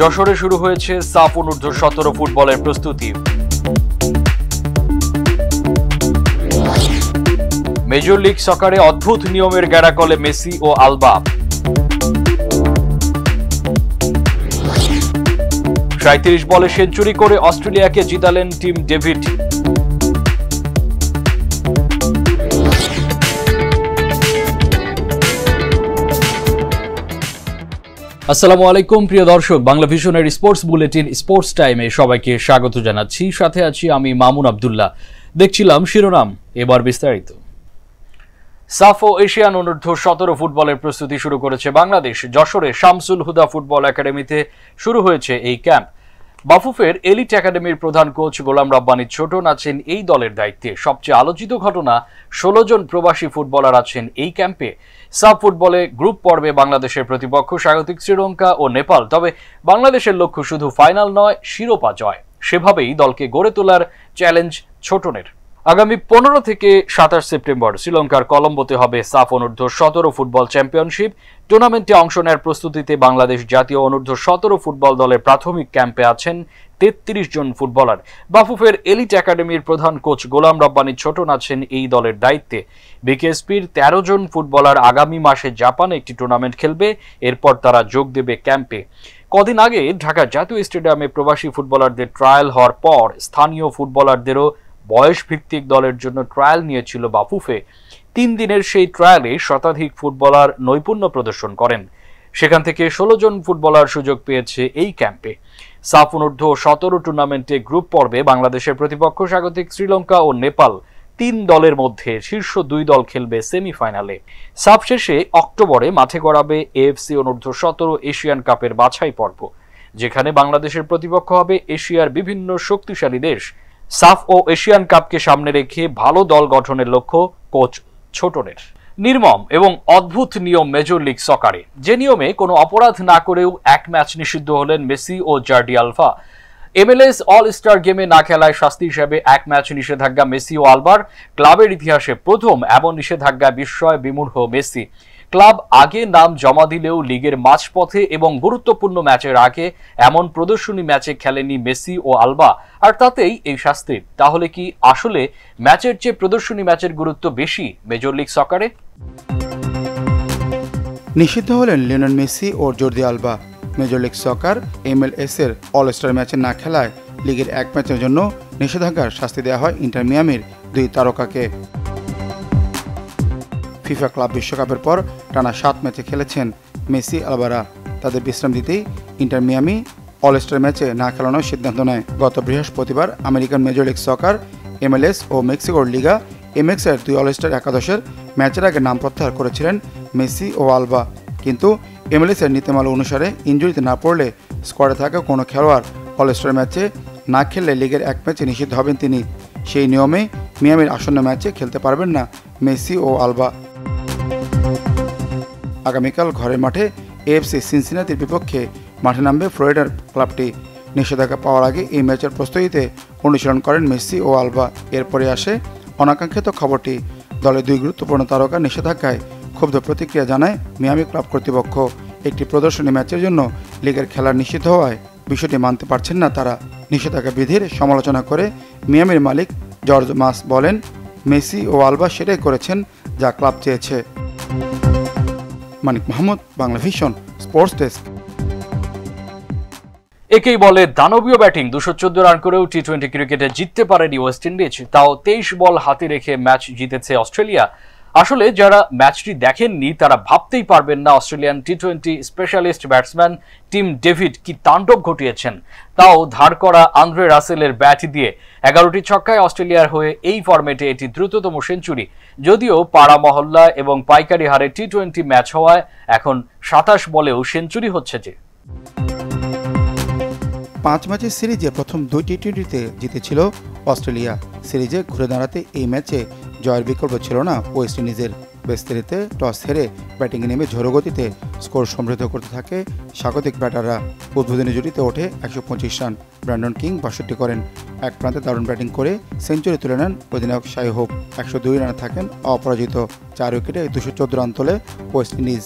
যশোরে শুরু হয়েছে সাফ অনূর্ধ্ব-17 ফুটবলের প্রস্তুতি। মেজর লিগ সকারে অদ্ভুত নিয়মের গ্যারাকলে মেসি ও আলবা। 37 বলে সেঞ্চুরি করে অস্ট্রেলিয়াকে জিতালেন টিম ডেভিড। আসসালামু আলাইকুম প্রিয় দর্শক, বাংলা ভিশনের স্পোর্টস বুলেটিন স্পোর্টস টাইমে সবাইকে স্বাগত জানাচ্ছি। সাথে আছি আমি মামুন আব্দুল্লাহ। দেখছিলাম শিরোনাম, এবার বিস্তারিত। সাফ ও এশিয়ান অনূর্ধ্ব-17 ফুটবলের প্রস্তুতি শুরু করেছে বাংলাদেশ। যশোরে শামসুল হুদা ফুটবল একাডেমিতে শুরু হয়েছে এই ক্যাম্প। বাফুফের এলিট একাডেমির প্রধান কোচ গোলাম রব্বানী ছোটন আছেন এই দলের দায়িত্বে। সবচেয়ে আলোচিত ঘটনা, 16 জন প্রবাসী ফুটবলার আছেন এই ক্যাম্পে। সাফ ফুটবলে গ্রুপ পর্বে বাংলাদেশের প্রতিপক্ষ স্বাগতিক শ্রীলঙ্কা ও নেপাল। তবে বাংলাদেশের লক্ষ্য শুধু ফাইনাল নয়, শিরোপা জয়। সেভাবেই দলকে গড়ে তোলার চ্যালেঞ্জ ছোটনের। আগামী 15 থেকে 27 সেপ্টেম্বর শ্রীলঙ্কার কলম্বোতে হবে সাফ অনূর্ধ্ব-17 ফুটবল চ্যাম্পিয়নশিপ। টুর্নামেন্টে অংশ নেওয়ার প্রস্তুতিতে বাংলাদেশ জাতীয় অনূর্ধ্ব-17 ফুটবল দলের প্রাথমিক ক্যাম্পে আছেন 33 জন ফুটবলার। বাফুফের এলিট একাডেমির প্রধান কোচ গোলাম রব্বানী ছোটন আছেন এই দলের দায়িত্বে। বিকেএসপির 13 জন ফুটবলার আগামী মাসে জাপানে একটি টুর্নামেন্ট খেলবে, এরপর তারা যোগ দেবে ক্যাম্পে। কদিন আগে ঢাকা জাতীয় স্টেডিয়ামে প্রবাসী ফুটবলারদের ট্রায়াল হওয়ার পর স্থানীয় ফুটবলারদেরও বয়স ভিত্তিক দলের জন্য ট্রায়াল নিয়েছিল বাফুফে। 3 দিনের সেই ট্রায়ালে শতাধিক ফুটবলার নৈপুণ্য প্রদর্শন করেন। সেখান থেকে 16 জন ফুটবলার সুযোগ পেয়েছে এই ক্যাম্পে। সাফ অনূর্ধ্ব-17 টুর্নামেন্টে গ্রুপ পর্বে বাংলাদেশের প্রতিপক্ষ স্বাগতিক শ্রীলঙ্কা ও নেপাল। 3 দলের মধ্যে শীর্ষ 2 দল খেলবে সেমিফাইনালে। সাফ শেষে অক্টোবরে মাঠে গড়াবে এএফসি অনূর্ধ্ব-17 এশিয়ান কাপের বাছাই পর্ব, যেখানে বাংলাদেশের প্রতিপক্ষ হবে এশিয়ার বিভিন্ন শক্তিশালী দেশ। সাফ ও এশিয়ান কাপকে সামনে রেখে ভালো দল গঠনের লক্ষ্য কোচ ছোটনের। নির্মম এবং অদ্ভুত নিয়ম মেজর লিগ সকারে, যে নিয়মে কোনো অপরাধ না করেও এক ম্যাচ নিষিদ্ধ হলেন মেসি ও Jordi Alba. MLS all star গেমে না খেলায় শাস্তি হিসেবে এক ম্যাচ নিষেধাজ্ঞা মেসি ও আলবার। ক্লাবের ইতিহাসে প্রথম এমন নিষেধাজ্ঞা বিস্ময়ে বিমূঢ় মেসি। ক্লাব আগে নাম জমা দিলেও লিগের মাঝপথে এবং গুরুত্বপূর্ণ ম্যাচের আগে এমন প্রদর্শনী ম্যাচে খেলেনি মেসি ও আলবা, আর তাতেই এই শাস্তি। তাহলে কি আসলে ম্যাচের চেয়ে প্রদর্শনী ম্যাচের গুরুত্ব বেশি মেজর লিগ সকারে? নিষিদ্ধ হলেন লিওনেল মেসি ও জর্দি আলবা। মেজর লিগ সকার MLS এর অল স্টার ম্যাচে না খেলায় লিগের এক ম্যাচের জন্য নিষেধাজ্ঞার শাস্তি দেওয়া হয় ইন্টার মিয়ামির 2 তারকাকে। ফিফা ক্লাব বিশ্বকাপের পর টানা 7 ম্যাচে খেলেছেন মেসি আলবারা। তাদের বিশ্রাম দিতেই ইন্টার মিয়ামি অল স্টার ম্যাচে না খেলানোর সিদ্ধান্ত নেয়। গত বৃহস্পতিবার আমেরিকান মেজর লিগ সকার MLS ও মেক্সিকোর লিগা MX এর 2 অল স্টার একাদশের ম্যাচের আগে নাম প্রত্যাহার করেছিলেন মেসি ও আলবা। কিন্তু MLS এর নীতিমালা অনুসারে ইনজুরিতে না পড়লে স্কোয়াডে থাকা কোনো খেলোয়াড় অল স্টার ম্যাচে না খেললে লিগের এক ম্যাচে নিষিদ্ধ হবেন তিনি। সেই নিয়মে মিয়ামির আসন্ন ম্যাচে খেলতে পারবেন না মেসি ও আলবা। আগামীকাল ঘরের মাঠে AFC সিনসিনাতির বিপক্ষে মাঠে নামবে ফ্লোরিডার ক্লাবটি। নিষেধাজ্ঞা পাওয়ার আগে এই ম্যাচের প্রস্তুতিতে অনুশীলন করেন মেসি ও আলবা। এরপরে আসে অনাকাঙ্ক্ষিত খবরটি, দলের 2 গুরুত্বপূর্ণ তারকা নিষেধাজ্ঞায় ক্ষুব্ধ প্রতিক্রিয়া জানায় মিয়ামি ক্লাব কর্তৃপক্ষ। একটি প্রদর্শনী ম্যাচের জন্য লিগের খেলা নিষিদ্ধ হওয়ায় বিষয়টি মানতে পারছেন না তারা। নিষেধাজ্ঞা বিধির সমালোচনা করে মিয়ামির মালিক জর্জ মাস বলেন, মেসি ও আলবা সেটাই করেছেন যা ক্লাব চেয়েছে। Manik Mahmud, Bangla Vision, sports desk. একেই বলে দানবীয় ব্যাটিং। 214 রান করেও টি-20 ক্রিকেটে জিততে পারেনি ওয়েস্ট ইন্ডিজ, তাও 23 বল হাতে রেখে ম্যাচ জিতেছে অস্ট্রেলিয়া। আসলে যারা ম্যাচটি দেখেননি তারা ভাবতেই পারবেন না অস্ট্রেলিয়ান টি-20 স্পেশালিস্ট ব্যাটসম্যান টিম ডেভিড কি তাণ্ডব ঘটিয়েছেন, তাও ধার করা আন্দ্রে রাসেলের ব্যাট দিয়ে। 11টি ছক্কায় অস্ট্রেলিয়ার হয়ে এই ফরম্যাটে এটি দ্রুততম সেঞ্চুরি। যদিও পাড়া মহল্লা এবং পাইকারি হারে টি-20 ম্যাচ হওয়ায় এখন 27 বলেও সেঞ্চুরি হচ্ছে যে। 5 ম্যাচের সিরিজে প্রথম 2 টি-20তে জিতেছিল অস্ট্রেলিয়া। সিরিজে ঘুরে দাঁড়াতে এই ম্যাচে জয়ের বিকল্প ছিল না ওয়েস্ট ইন্ডিজের। বেস্তেরিতে টস হেরে ব্যাটিংয়ে নেমে ঝোড়ো গতিতে স্কোর সমৃদ্ধ করতে থাকে স্বাগতিক ব্যাটাররা। উদ্বোধনী জুটিতে ওঠে 125 রান। ব্র্যান্ডন কিং 62 করেন। এক প্রান্তে দারুণ ব্যাটিং করে সেঞ্চুরি তুলে নেন অধিনায়ক শাই হোপ। 102 রানে থাকেন অপরাজিত। 4 উইকেটে 214 রান তোলে ওয়েস্ট ইন্ডিজ।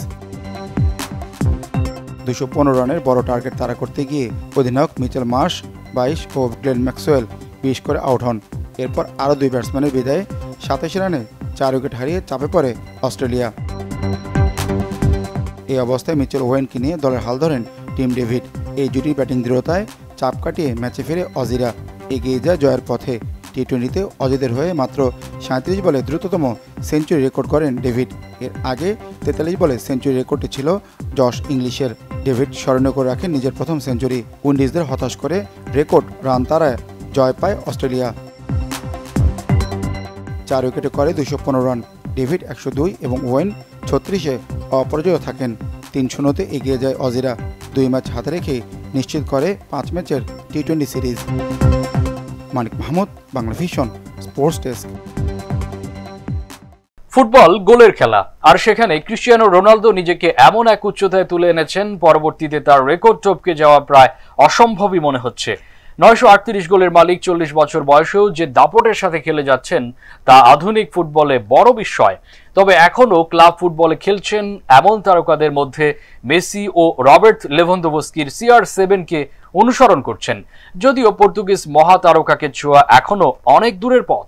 215 রানের বড় টার্গেট তাড়া করতে গিয়ে অধিনায়ক মিচেল মার্শ 22 ও গ্লেন ম্যাক্সওয়েল 20 করে আউট হন। এরপর আরও 2 ব্যাটসম্যানের বিদায়ে 27 রানে 4 উইকেট হারিয়ে চাপে পড়ে অস্ট্রেলিয়া। এই অবস্থায় মিচেল ওয়েনকে নিয়ে দলের হাল ধরেন টিম ডেভিড। এই জুটির ব্যাটিং দৃঢ়তায় চাপ কাটিয়ে ম্যাচে ফিরে অজিরা, এগিয়ে যায় জয়ের পথে। টি-20তে অজিদের হয়ে মাত্র 37 বলে দ্রুততম সেঞ্চুরি রেকর্ড করেন ডেভিড। এর আগে 43 বলে সেঞ্চুরি রেকর্ডটি ছিল জশ ইংলিশের। ডেভিড স্মরণীয় করে রাখেন নিজের প্রথম সেঞ্চুরি। উইন্ডিজদের হতাশ করে রেকর্ড রান তাড়ায় জয় পায় অস্ট্রেলিয়া। 4 উইকেটে করে 215 রান। ডেভিড 102 এবং ওয়েন 36-এ অপরাজয় থাকেন। 3-0-তে এগিয়ে যায় অজিরা। 2 ম্যাচ হাতে রেখে নিশ্চিত করে 5 ম্যাচের টি-20 series. Manik Mahmud, Bangla Vision, sports desk. Football গোলের খেলা, আর সেখানে ক্রিস্টিয়ানো রোনালদো নিজেকে এমন এক উচ্চতায় তুলে এনেছেন, পরবর্তীতে তার রেকর্ড টপকে যাওয়া প্রায় অসম্ভবই মনে হচ্ছে। 938 গোলের মালিক 40 বছর বয়সেও যে দাপটের সাথে খেলে যাচ্ছেন তা আধুনিক ফুটবলে বড় বিস্ময়। তবে এখনও ক্লাব ফুটবলে খেলছেন এমন তারকাদের মধ্যে মেসি ও রবার্ট লেভানডোভস্কির CR7-কে অনুসরণ করছেন, যদিও পর্তুগিজ মহাতারকাকে ছোঁয়া এখনও অনেক দূরের পথ।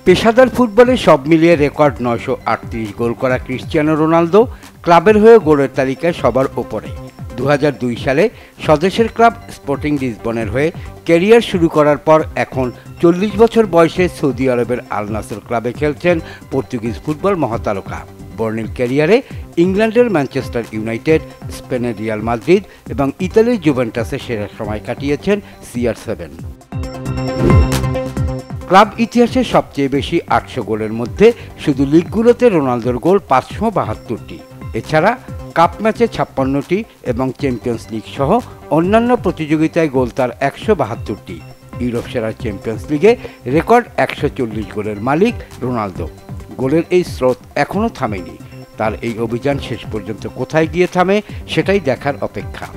পেশাদার ফুটবলে সব মিলিয়ে রেকর্ড 938 গোল করা ক্রিস্টিয়ানো রোনালদো ক্লাবের হয়ে গোলের তালিকায় সবার ওপরে। 2002 সালে স্বদেশের ক্লাব স্পোর্টিং লিসবনের হয়ে ক্যারিয়ার শুরু করার পর এখন 40 বছর বয়সে সৌদি আরবের আল নাসর ক্লাবে খেলছেন পর্তুগিজ ফুটবল মহাতারকা। বর্ণিল ক্যারিয়ারে ইংল্যান্ডের ম্যানচেস্টার ইউনাইটেড, স্পেনের রিয়াল মাদ্রিদ এবং ইতালির জুভেন্টাসে সেরা সময় কাটিয়েছেন CR7। ক্লাব ইতিহাসে সবচেয়ে বেশি 800 গোলের মধ্যে শুধু লিগগুলোতে রোনালদোর গোল 572টি। এছাড়া কাপ ম্যাচে 56টি এবং চ্যাম্পিয়ন্স লিগ সহ অন্যান্য প্রতিযোগিতায় গোল তার 172টি। ইউরোপ সেরা চ্যাম্পিয়ন্স লিগে রেকর্ড 140 গোলের মালিক রোনালদো। গোলের এই স্রোত এখনও থামেনি। তার এই অভিযান শেষ পর্যন্ত কোথায় গিয়ে থামে সেটাই দেখার অপেক্ষা।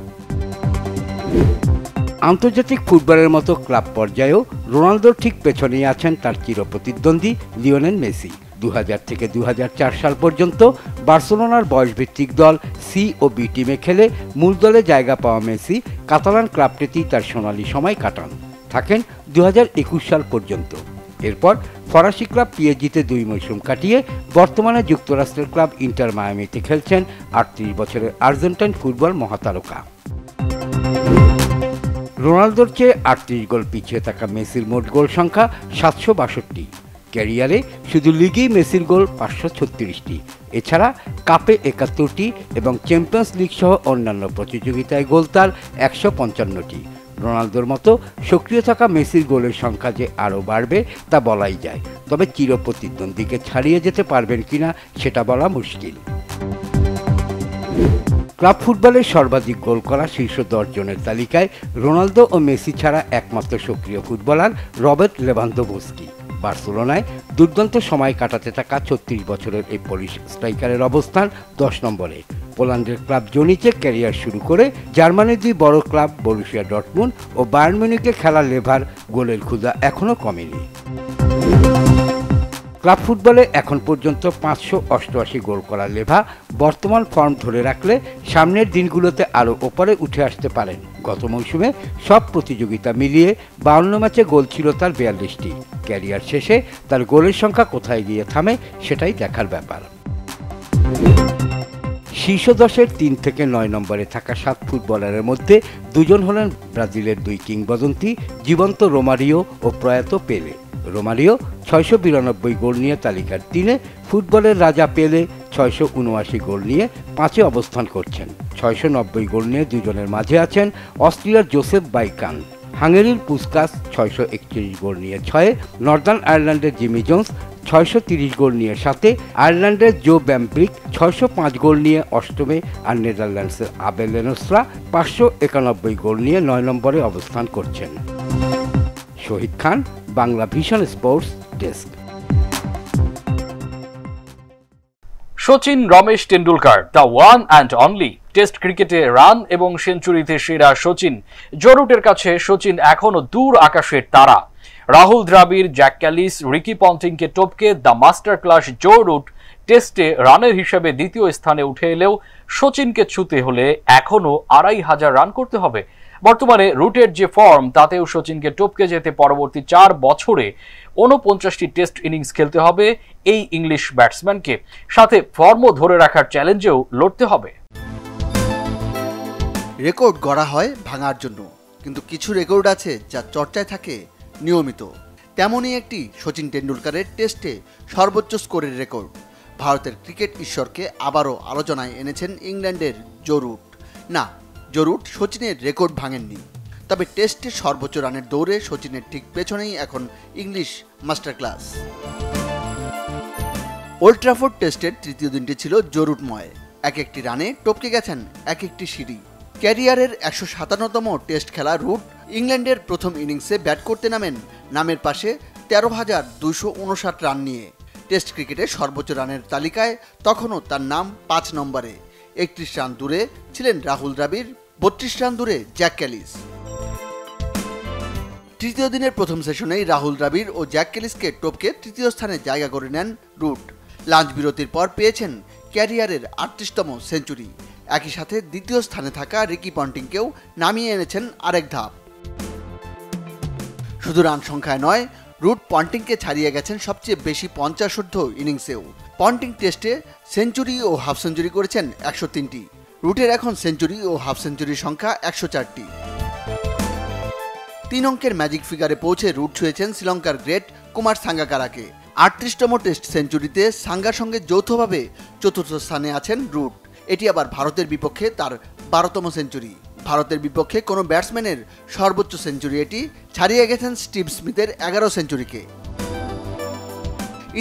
আন্তর্জাতিক ফুটবলের মতো ক্লাব পর্যায়েও রোনালদোর ঠিক পেছনেই আছেন তার চিরপ্রতিদ্বন্দ্বী লিওনেল মেসি। 2000 থেকে 2004 সাল পর্যন্ত বার্সেলোনার বয়সভিত্তিক দল সি ও বি টিমে খেলে মূল দলে জায়গা পাওয়া মেসি কাতালান ক্লাবটিতেই তার সোনালি সময় কাটান, থাকেন 2021 সাল পর্যন্ত। এরপর ফরাসি ক্লাব পিএসজিতে 2 মৌসুম কাটিয়ে বর্তমানে যুক্তরাষ্ট্রের ক্লাব ইন্টার মায়ামিতে খেলছেন 38 বছরের আর্জেন্টাইন ফুটবল মহাতারকা। রোনালদোর চেয়ে 38 গোল পিছিয়ে থাকা মেসির মোট গোল সংখ্যা 762। ক্যারিয়ারে শুধু লিগেই মেসির গোল 536টি। এছাড়া কাপে 71টি এবং চ্যাম্পিয়ন্স লিগ সহ অন্যান্য প্রতিযোগিতায় গোল তার 155টি। রোনালদোর মতো সক্রিয় থাকা মেসির গোলের সংখ্যা যে আরও বাড়বে তা বলাই যায়, তবে চিরপ্রতিদ্বন্দ্বীকে ছাড়িয়ে যেতে পারবেন কিনা সেটা বলা মুশকিল। ক্লাব ফুটবলের সর্বাধিক গোল করা শীর্ষ 10 জনের তালিকায় রোনালদো ও মেসি ছাড়া একমাত্র সক্রিয় ফুটবলার রবার্ট লেভানডোভস্কি। বার্সেলোনায় দুর্দান্ত সময় কাটাতে থাকা 36 বছরের এই পোলিশ স্ট্রাইকারের অবস্থান 10 নম্বরে। পোল্যান্ডের ক্লাব জোনিচে ক্যারিয়ার শুরু করে জার্মানির 2 বড় ক্লাব বরুসিয়া ডর্টমুন্ড ও বায়ার্ন মিউনিখে খেলা লেভার গোলের ক্ষুধা এখনও কমেনি। ক্লাব ফুটবলে এখন পর্যন্ত 588 গোল করা লেভা বর্তমান ফর্ম ধরে রাখলে সামনের দিনগুলোতে আরও ওপরে উঠে আসতে পারেন। গত মৌসুমে সব প্রতিযোগিতা মিলিয়ে 52 ম্যাচে গোল ছিল তার 42টি। ক্যারিয়ার শেষে তার গোলের সংখ্যা কোথায় গিয়ে থামে সেটাই দেখার ব্যাপার। শীর্ষ 10-এর 3 থেকে 9 নম্বরে থাকা 7 ফুটবলারের মধ্যে 2 জন হলেন ব্রাজিলের 2 কিংবদন্তি জীবন্ত রোমারিও ও প্রয়াত পেলে। রোমারিও 692 গোল নিয়ে তালিকার 3-এ, ফুটবলের রাজা পেলে 679 গোল নিয়ে 5-এ অবস্থান করছেন। 690 গোল নিয়ে দুজনের মাঝে আছেন অস্ট্রিয়ার জোসেফ বাইকান, হাঙ্গেরির পুস্কাস 631 গোল নিয়ে 6-এ, নর্দার্ন আয়ারল্যান্ডের জিমি জোন্স 630 গোল নিয়ে 7-এ, আয়ারল্যান্ডের জো ব্যাম্ব্রিক 605 গোল নিয়ে 8মে, আর নেদারল্যান্ডসের আবেল লেনোস্ত্রা 591 গোল নিয়ে 9 নম্বরে অবস্থান করছেন। Shahid Khan, Bangla Vision sports desk. Sachin Ramesh Tendulkar, the one and only. Test ক্রিকেটে রান এবং সেঞ্চুরিতে সেরা সচিন। জো রুটের কাছে সচিন এখনো দূর আকাশের তারা। Rahul Dravid, Jack Kallis, Ricky পন্টিংকে টপকে the master class Joe Root টেস্টে রানের হিসাবে দ্বিতীয় স্থানে উঠে এলেও সচিনকে ছুঁতে হলে এখনো ২৫০০ রান করতে হবে। বর্তমানে রুটের যে ফর্ম তাতেও সচিনকে টপকে যেতে পরবর্তী ৪ বছরে ৪৯টি টেস্ট ইনিংস খেলতে হবে এই ইংলিশ ব্যাটসম্যানকে, সাথে ফর্মও ধরে রাখার চ্যালেঞ্জেও লড়তে হবে। রেকর্ড গড়া হয় ভাঙার জন্য, কিন্তু কিছু রেকর্ড আছে যা চর্চায় থাকে নিয়মিত। তেমনই একটি সচিন টেন্ডুলকারের টেস্টে সর্বোচ্চ স্কোরের রেকর্ড। ভারতের ক্রিকেট ঈশ্বরকে আবারও আলোচনায় এনেছেন ইংল্যান্ডের জো রুট। না, জো রুট সচিনের রেকর্ড ভাঙেননি, তবে টেস্টে সর্বোচ্চ রানের দৌড়ে সচিনের ঠিক পেছনেই এখন English master class. Old Trafford টেস্টের তৃতীয় দিনটি ছিল জো রুটময়। এক একটি রানে টপকে গেছেন এক একটি সিঁড়ি। ক্যারিয়ারের ১৫৭তম টেস্ট খেলা রুট ইংল্যান্ডের প্রথম ইনিংসে ব্যাট করতে নামের পাশে ১৩,২৫৯ রান নিয়ে। টেস্ট ক্রিকেটের সর্বোচ্চ রানের তালিকায় তখনও তার নাম ৫ নম্বরে। ৩১ রান দূরে ছিলেন রাহুল দ্রাবিড়, ৩২ রান দূরে জ্যাক ক্যালিস। তৃতীয় দিনের প্রথম সেশনেই রাহুল দ্রাবিড় ও জ্যাক ক্যালিসকে টপকে তৃতীয় স্থানে জায়গা করে নেন রুট। লাঞ্চ বিরতির পর পেয়েছেন ক্যারিয়ারের ৩৮তম সেঞ্চুরি। একই সাথে দ্বিতীয় স্থানে থাকা রিকি পন্টিংকেও নামিয়ে এনেছেন আরেক ধাপ। শুধু রান সংখ্যায় নয়, রুট পন্টিংকে ছাড়িয়ে গেছেন সবচেয়ে বেশি ৫০ঊর্ধ্ব ইনিংসেও। পন্টিং টেস্টে সেঞ্চুরি ও হাফ সেঞ্চুরি করেছেন ১০৩টি। রুটের এখন সেঞ্চুরি ও হাফ সেঞ্চুরির সংখ্যা ১০৪টি। ৩ অঙ্কের ম্যাজিক ফিগারে পৌঁছে রুট ছুঁয়েছেন শ্রীলঙ্কার গ্রেট কুমার সাঙ্গাকারাকে। ৩৮তম টেস্ট সেঞ্চুরিতে সাঙ্গার সঙ্গে যৌথভাবে চতুর্থ স্থানে আছেন রুট। এটি আবার ভারতের বিপক্ষে তার ১২তম সেঞ্চুরি। ভারতের বিপক্ষে কোনো ব্যাটসম্যানের সর্বোচ্চ সেঞ্চুরি এটি, ছাড়িয়ে গেছেন স্টিভ স্মিথের ১১ সেঞ্চুরিকে।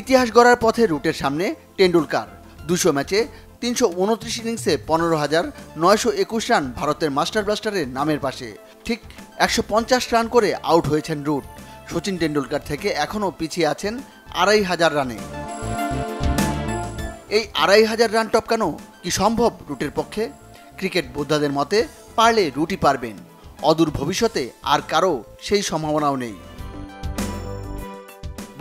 ইতিহাস গড়ার পথে রুটের সামনে টেন্ডুলকার। ২০০ ম্যাচে ৩২৯ ইনিংসে ১৫,৯২১ রান ভারতের মাস্টার ব্লাস্টারের নামের পাশে। ঠিক ১৫০ রান করে আউট হয়েছেন রুট। সচিন টেন্ডুলকার থেকে এখনও পিছিয়ে আছেন ২৫০০ রানে। এই ২৫০০ রান টপকানো কি সম্ভব রুটের পক্ষে? ক্রিকেট বোদ্ধাদের মতে পারলে রুটই পারবেন। অদূর ভবিষ্যতে আর কারো সেই সম্ভাবনাও নেই।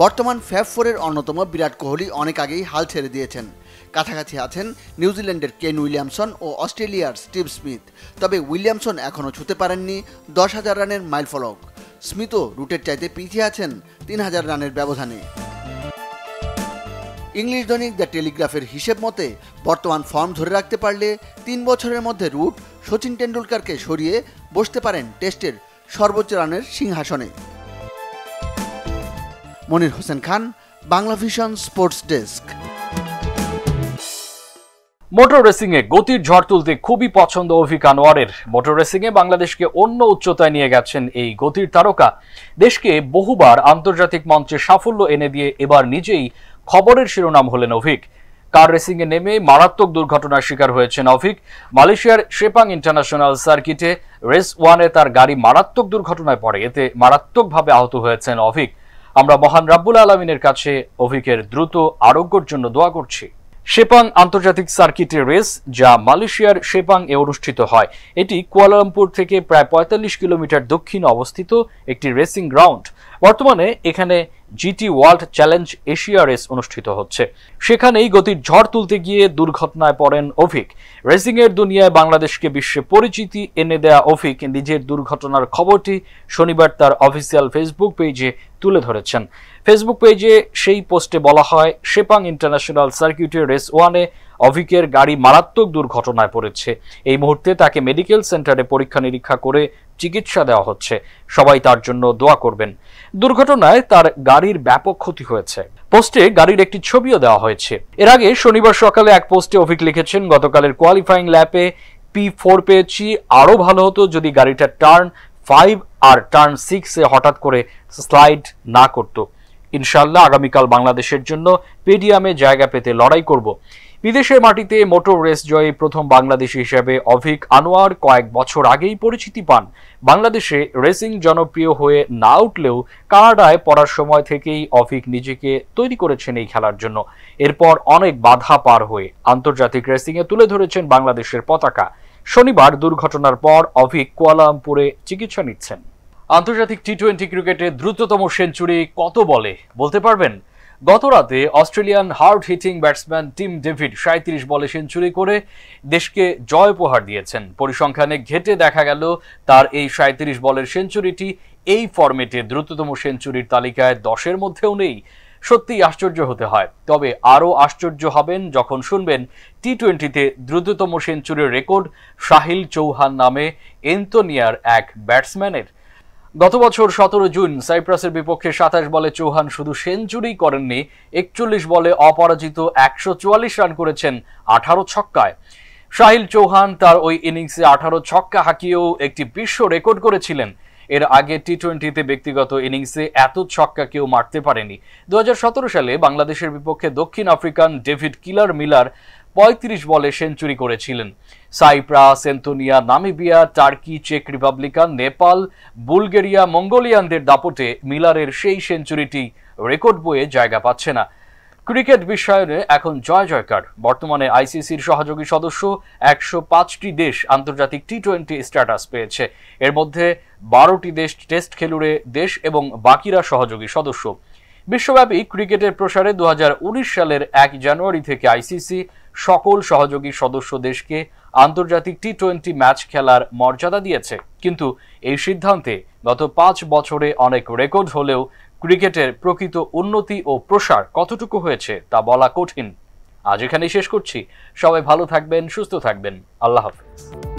বর্তমান ফ্যাব ফোরের অন্যতম বিরাট কোহলি অনেক আগেই হাল ছেড়ে দিয়েছেন। কাছাকাছি আছেন নিউজিল্যান্ডের কেন উইলিয়ামসন ও অস্ট্রেলিয়ার স্টিভ স্মিথ। তবে উইলিয়ামসন এখনও ছুঁতে পারেননি ১০,০০০ রানের মাইলফলক। স্মিথও রুটের চাইতে পিছিয়ে আছেন ৩,০০০ রানের ব্যবধানে। ইংলিশ দৈনিক দ্য টেলিগ্রাফের হিসেব মতে বর্তমান ফর্ম ধরে রাখতে পারলে ৩ বছরের মধ্যে রুট সচিন টেন্ডুলকারকে সরিয়ে বসতে পারেন টেস্টের সর্বোচ্চ রানের সিংহাসনে। Monir Hossain Khan, Bangla Vision sports desk. Motor racing এ গতির ঝড় তুলতে খুবই পছন্দ অভিক আনোয়ারের। মোটর রেসিং এ বাংলাদেশকে অন্য উচ্চতায় নিয়ে গেছেন এই গতির তারকা। দেশকে বহুবার আন্তর্জাতিক মঞ্চে সাফল্য এনে দিয়ে এবার নিজেই খবরের শিরোনাম হলেন অভিক। কার রেসিং এ নেমে মারাত্মক দুর্ঘটনার শিকার হয়েছেন অভিক। মালয়েশিয়ার সেপাং ইন্টারন্যাশনাল সার্কিটে রেস 1-এ তার গাড়ি মারাত্মক দুর্ঘটনায় পড়ে, এতে মারাত্মকভাবে আহত হয়েছেন অভিক। আমরা মহান রাব্বুল আলামিনের কাছে অভিকের দ্রুত আরোগ্যের জন্য দোয়া করছি। সেপাং আন্তর্জাতিক সার্কিটের রেস, যা মালয়েশিয়ার সেপাং এ অনুষ্ঠিত হয়, এটি কুয়ালালামপুর থেকে প্রায় ৪৫ কিলোমিটার দক্ষিণে অবস্থিত একটি রেসিং গ্রাউন্ড। বর্তমানে এখানে GT world challenge Asia race অনুষ্ঠিত হচ্ছে। সেখানেই গতির ঝড় তুলতে গিয়ে দুর্ঘটনায় পড়েন অভিক। রেসিং এর দুনিয়ায় বাংলাদেশকে বিশ্বে পরিচিতি এনে দেয়া অভিক নিজের দুর্ঘটনার খবরটি শনিবার তার অফিসিয়াল ফেসবুক পেজে তুলে ধরেছেন। ফেসবুক পেজে সেই পোস্টে বলা হয়, সেপাং ইন্টারন্যাশনাল সার্কিটের রেস 1-এ অভিকের গাড়ি মারাত্মক দুর্ঘটনায় পড়েছে। এই মুহূর্তে তাকে মেডিকেল সেন্টারে পরীক্ষা নিরীক্ষা করে চিকিৎসা দেওয়া হচ্ছে। সবাই তার জন্য দোয়া করবেন। দুর্ঘটনায় তার গাড়ির ব্যাপক ক্ষতি হয়েছে। পোস্টে গাড়ির একটি ছবিও দেওয়া হয়েছে। এর আগে শনিবার সকালে এক পোস্টে অভিক লিখেছেন, গতকালের কোয়ালিফাইং ল্যাপে P4 পেয়েছি। আরো ভালো হতো যদি গাড়িটা টার্ন 5 আর টার্ন 6-এ হঠাৎ করে স্লাইড না করত। ইনশাআল্লাহ আগামীকাল বাংলাদেশের জন্য পেডিয়ামে জায়গা পেতে লড়াই করব। বিদেশের মাটিতে মোটর রেস জয়ে প্রথম বাংলাদেশি হিসেবে অভিক আনোয়ার কয়েক বছর আগেই পরিচিতি পান। বাংলাদেশে রেসিং জনপ্রিয় হয়ে না উঠলেও কানাডায় পড়ার সময় থেকেই অভিক নিজেকে তৈরি করেছেন এই খেলার জন্য। এরপর অনেক বাধা পার হয়ে আন্তর্জাতিক রেসিংয়ে তুলে ধরেছেন বাংলাদেশের পতাকা। শনিবার দুর্ঘটনার পর অভিক কুয়ালালামপুরে চিকিৎসা নিচ্ছেন। আন্তর্জাতিক টি-20 ক্রিকেটে দ্রুততম সেঞ্চুরি কত বলে বলতে পারবেন? গতরাতে Australian hard hitting batsman Tim David 37 বলে সেঞ্চুরি করে দেশকে জয় উপহার দিয়েছেন। পরিসংখ্যানে ঘেটে দেখা গেল তার এই 37 বলের সেঞ্চুরিটি এই ফরম্যাটে দ্রুততম সেঞ্চুরির তালিকায় 10-এর মধ্যেও নেই। সত্যিই আশ্চর্য হতে হয়। তবে আরও আশ্চর্য হবেন যখন শুনবেন টি-20তে দ্রুততম সেঞ্চুরির রেকর্ড সাহিল চৌহান নামে এন্তোনিয়ার এক ব্যাটসম্যানের। গত বছর 17 জুন সাইপ্রাসের বিপক্ষে 27 বলে চৌহান শুধু সেঞ্চুরি করেননি, 41 বলে অপরাজিত 144 রান করেছেন 18 ছক্কায়। সাহিল চৌহান তার ওই ইনিংসে 18 ছক্কা হাঁকিয়েও একটি বিশ্ব রেকর্ড করেছিলেন। এর আগে টি-20তে ব্যক্তিগত ইনিংসে এত ছক্কা কেউ মারতে পারেনি। 2017 সালে বাংলাদেশের বিপক্ষে দক্ষিণ আফ্রিকান ডেভিড কিলার মিলার 35 বলে সেঞ্চুরি করেছিলেন। সাইপ্রাস, এন্তোনিয়া, নামিবিয়া, টার্কি, চেক রিপাবলিকান, নেপাল, বুলগেরিয়া, মঙ্গোলিয়ানদের দাপটে মিলারের সেই সেঞ্চুরিটি রেকর্ড বইয়ে জায়গা পাচ্ছে না। ক্রিকেট বিশ্বায়নে এখন জয় জয়কার। বর্তমানে আইসিসির সহযোগী সদস্য 105টি দেশ আন্তর্জাতিক টি-20 স্ট্যাটাস পেয়েছে। এর মধ্যে 12টি দেশ টেস্ট খেলুড়ে দেশ এবং বাকিরা সহযোগী সদস্য। বিশ্বব্যাপী ক্রিকেটের প্রসারে 2019 সালের 1 জানুয়ারি থেকে আইসিসি সকল সহযোগী সদস্য দেশকে আন্তর্জাতিক টি-20 ম্যাচ খেলার মর্যাদা দিয়েছে। কিন্তু এই সিদ্ধান্তে গত 5 বছরে অনেক রেকর্ড হলেও ক্রিকেটের প্রকৃত উন্নতি ও প্রসার কতটুকু হয়েছে তা বলা কঠিন। আজ এখানেই শেষ করছি। সবাই ভালো থাকবেন, সুস্থ থাকবেন। আল্লাহ হাফেজ।